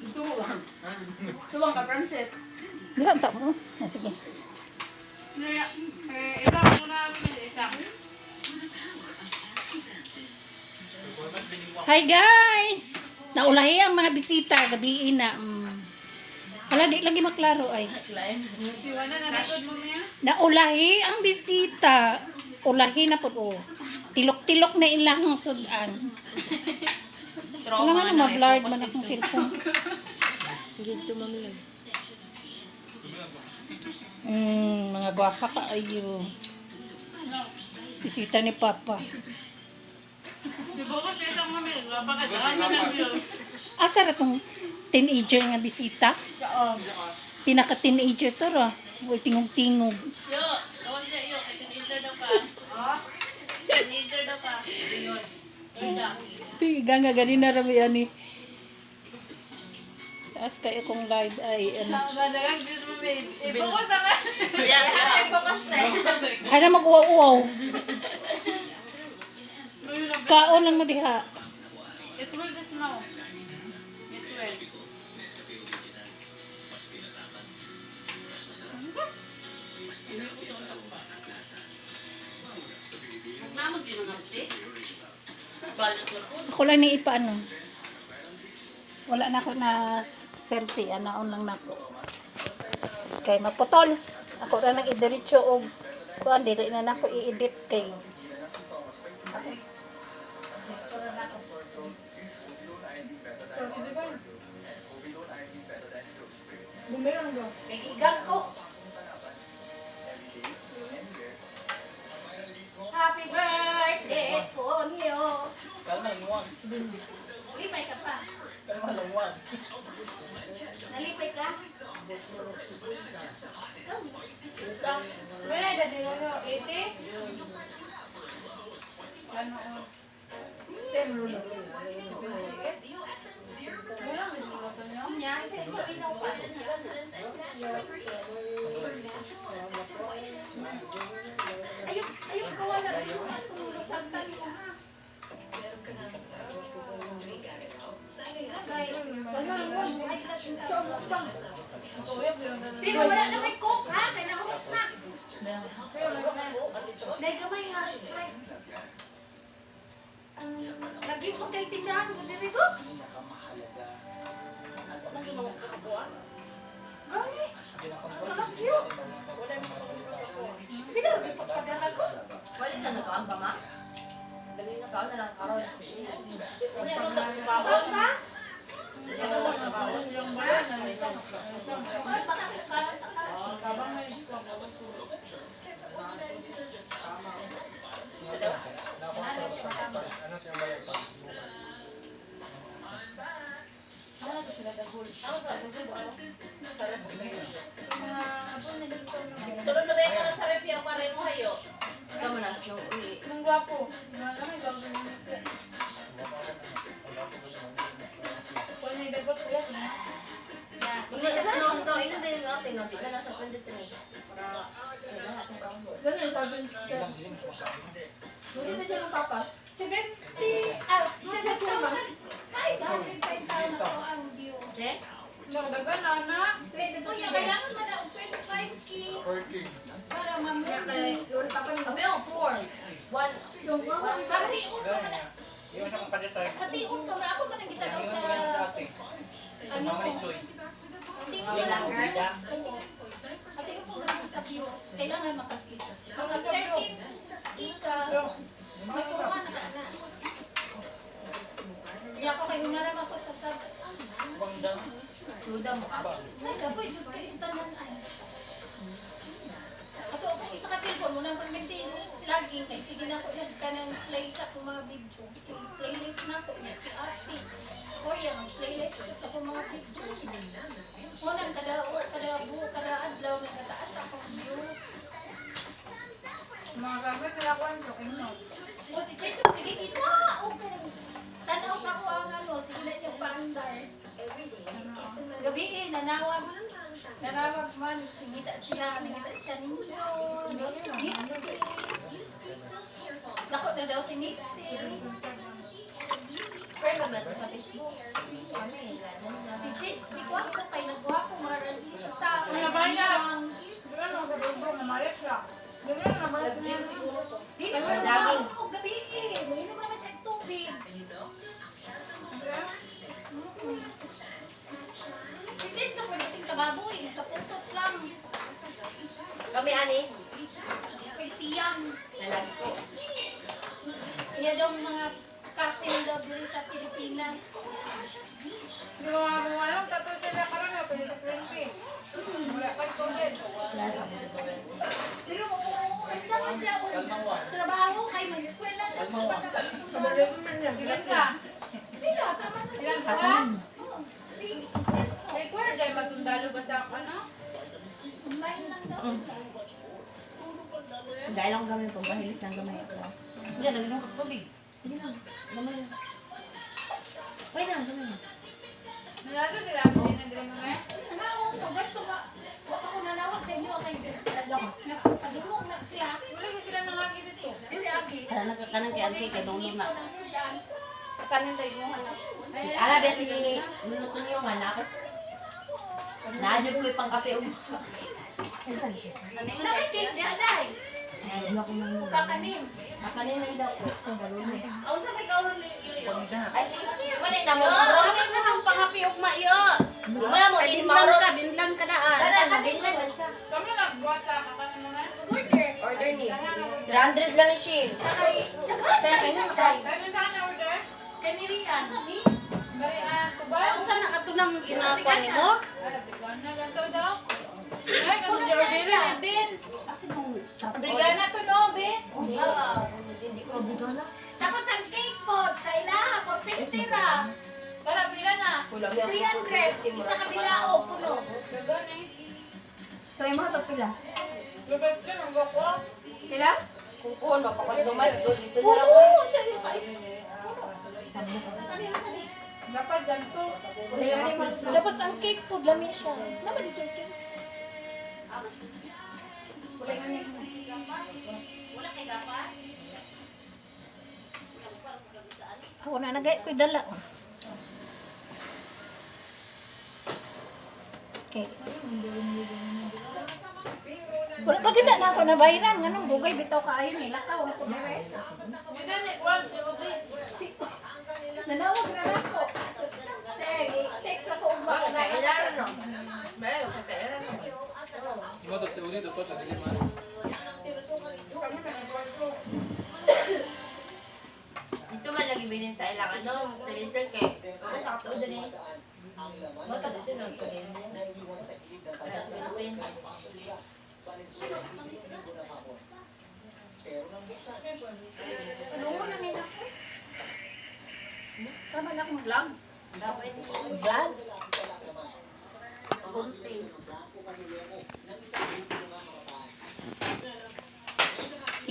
Tuwang ka, Francis. Bilang tak mo. Sige. Ilang muna isang. Hi guys! Naulahi ang mga bisita. Gabi na. Wala, di lagi maklaro ay. Iwanan na natod mo niya. Naulahi ang bisita. Ulahi na po. Oh. Tilok-tilok na ilang sudan. Wala nga na ma-blurred man akong cellphone. Gito mamilag. Mga gwapa ka ayo. Bisita ni Papa. Di ba kasi isang mamil? Baka daan na lang yun. Asa ra tong teenager nga bisita? Pinaka-teenager to ra. Uy, tingog-tingog. Yo, tawag siya yo. Teenager daw ka. Teenager daw ka. Tiga nga ganina ra mi ani. Taas kay akong live ay ano. Madagang dito mo, babe. Ibukos na ka. Yeah, ibukos na. Ay na mag-uwaw. Kaon lang mo diha. It will the snow. It will. Naman din ang kasi. Ako lang ni ipaano. Wala na ako na selfie. Ano lang na ako. Kay maputol. Ako na nag-idiretso og kuan dili na nako i-edit kay. Nagigang ko. Happy birthday to you. Kalma lang. Lipay ka pa. Kalma lang. Nalipay ka? Wala na din ano, 80? Ano? Wala na din ano niya. Yan, sa inaw pa. Ayok ka wala. Tumulong sa tali mo ha. Pero wala na may coke ha. Kaya nahulog na. Nagamay nga. Sprite. Lagi ko kay tindahan ko diri ko. Gani. Love you. Hindi na rin pagpadala ko. Wala na nakaon pa ma? Dali na kaon na lang karon. Bawal ka? Yung bayan na ito. Ay, baka karon ka. Kabang may Ano siya ba yung Tulog na ba yung sa rep yung pare mo hayo? Ikaw mo na yung uli. Nung gwapo. May gwapo yung ito. Kung may dagot ko yan. Snow, ino din yung ating no? Di ba nasa 23? Para lahat ng pang mo. Ganun yung sabi niya. Hindi na siya ng papa. 70,000. Ay, bakit 5,000 ako ang view. Okay? Nagdagan na na. Kuya, kailangan mo na 25K para mamuli. Kami yung 4. 1. Hatiun pa man. Yung sa kapadetay. Hatiun pa man. Ako pa nagkita daw sa... Sa ate. Ano Mama ko? ni Choy. Hatiun pa man. Hatiun pa man sa view. Kailangan makaskita. Mga 13 kita. May kuha na na. Hindi ako kayo naram ako sa sab. Bangdang. Suda mo ka. Ay, kapoy, jud kayo istanan ay. Ato ako isa ka cellphone mo nang permitin lagi kay sige na ko nag kanang play sa akong mga video. Playlist na ko niya si Ate. Korea ang playlist ko sa akong mga video. Mo nang kada adlaw nga kataas akong views. Mga gabi sila ko ang tokin mo. O si Checho, sige kita. Okay. Tanaw sa ko ang ano, sige na yung paandar. Gabi nanawag. Nanawag man, nangita siya ninyo. Nako na daw si Misty. Pero ba sa Facebook? Ano eh? Si Nagwapo kay nagwapo marang ta. Wala ba niya? Ano, gabagbo, mamayat siya. Ganyan, mamayat niya. Di na Ang ba dami. ako gabi eh. Hindi naman naman check tubig. Kasi sa pwedeng kababoy, kaputot lang. Kami ani. Kay Tiyang. Lalaki ko. Kaya daw mga cousin daw dito sa Pilipinas. Ginawa mo alam, tato sila karang nga, pwede sa 20. Wala pa ito ulit. Pero ang dapat siya trabaho kay mag-eskwela daw sa Kabalik mo man yan. Ilan ka? Sila, tama na Ilan sila. ka? Si Ay, kung dahil masundalo ba sa ano? online lang daw sila. Dahil lang kami pagbahilis ng gamay ako. Hindi, nag-inom ka tubig. Hindi lang. Gamay lang. Wait lang, gamay lang. Nalalo sila, hindi na din mo nga. Ano, pagkat to ba? Wala ko nanawag sa inyo kay Lakas. Padulong na siya. Wala ka sila nangagi dito. Hindi agi. Kaya nagkakanan kay Ante, kay Dong Luna. Kanin tayo mo hanap. Arabi, sige, minuto niyo nga na ako. Naadyo ko yung pangkape. Nakikit niya, Day. Ay, ako man yun. Kakanin. Makanin na rin ako. Ang galon na. Ako sa may kaulo ni Yoyo. Ay, sige, manay na mo. Kami mo ang pangapiok mayo. Wala mo, Binlang ka daan. Tara, nabinlan man siya. Kami nagbuwata, kakanin mo nga. Order. Order ni. 300 lang ni Shin. Sakay. Tsaka, kay Day. Kami saan na order? Kay Miriam. Barian, kubay. Kung saan nakatunang ginagawa ni mo? Ay, bigyan na ganito daw. Ay, kasi Order di na order siya. na din. Kasi nung Bigyan na to no, be. Oo. Tapos ang cake pod sa ilaha, 450 ra. Tara, bigyan na. 300. Isa kabila o puno. Bigyan eh. So, yung mga pila. Bigyan ka ng bako. Kila? Kuko, no, pakustomize do. Dito na lang. Puno siya yung guys. Dapat ganito. Tapos ang cake pod, lami siya. Lama dito yung cake. Wala kay gapas. Ako na nagay ko'y dala. Okay. Wala pa gina na ako nabayaran. Anong bugay bitaw kaayo ni lakaw ako na rin. Bigyan ni Juan, si Udi. Nanawag na ako. Text ako ba? Kailangan, no? Bayo, kailangan, no? Motor si Uri, dapat na hindi man. Kami nagbuwato. Dito man lagi bilhin sa ilang ano, telisel kay. Ano takto din eh. Mo ta dito lang ko din. Ano mo na nila? Tama na akong vlog. Vlog?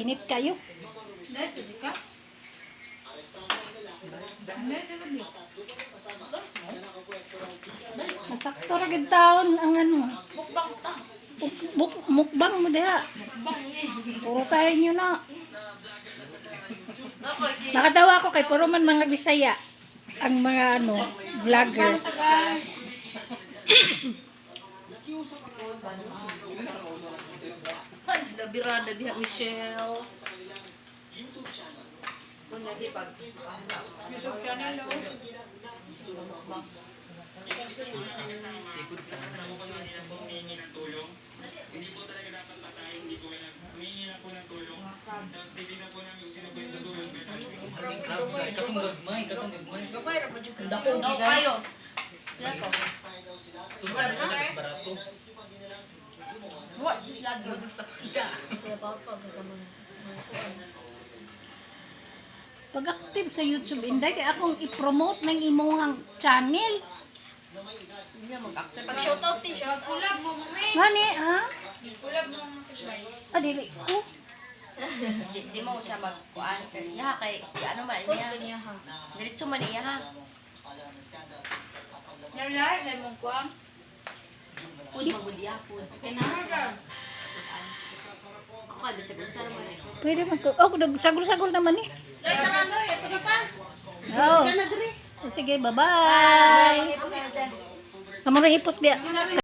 Init kayo. Dito, di ka? Masakto ra gid taon ang ano. Mukbang mo diha. Puro tayo nyo na. Nakatawa ako kay puro man mga Bisaya. Ang mga ano, vlogger. Labirada diha, Michelle. Muna di pag YouTube channel, no? Katong gagmay, katong gagmay. dako daw kayo. Mas barato. Pag-active sa YouTube, inday kay akong i-promote ng imong channel. Mag-active. Pag-shoutout din siya. Kulab mo, mami. Ngani, ha? Kulab mo, mami. Adili ko. Di mo siya magkuan. Ya kay di ano man niya. Diretso man niya ha. Yung lahat, ay mong kuwang. Pud magbudiya pud. Kailangan ka. Ako ay bisag sa naman. Pwede man ko. Oh, sagol-sagol naman eh. Dahil tara, no? Ito na pa. Oh. Sige, bye-bye. Amo rin ipos dia.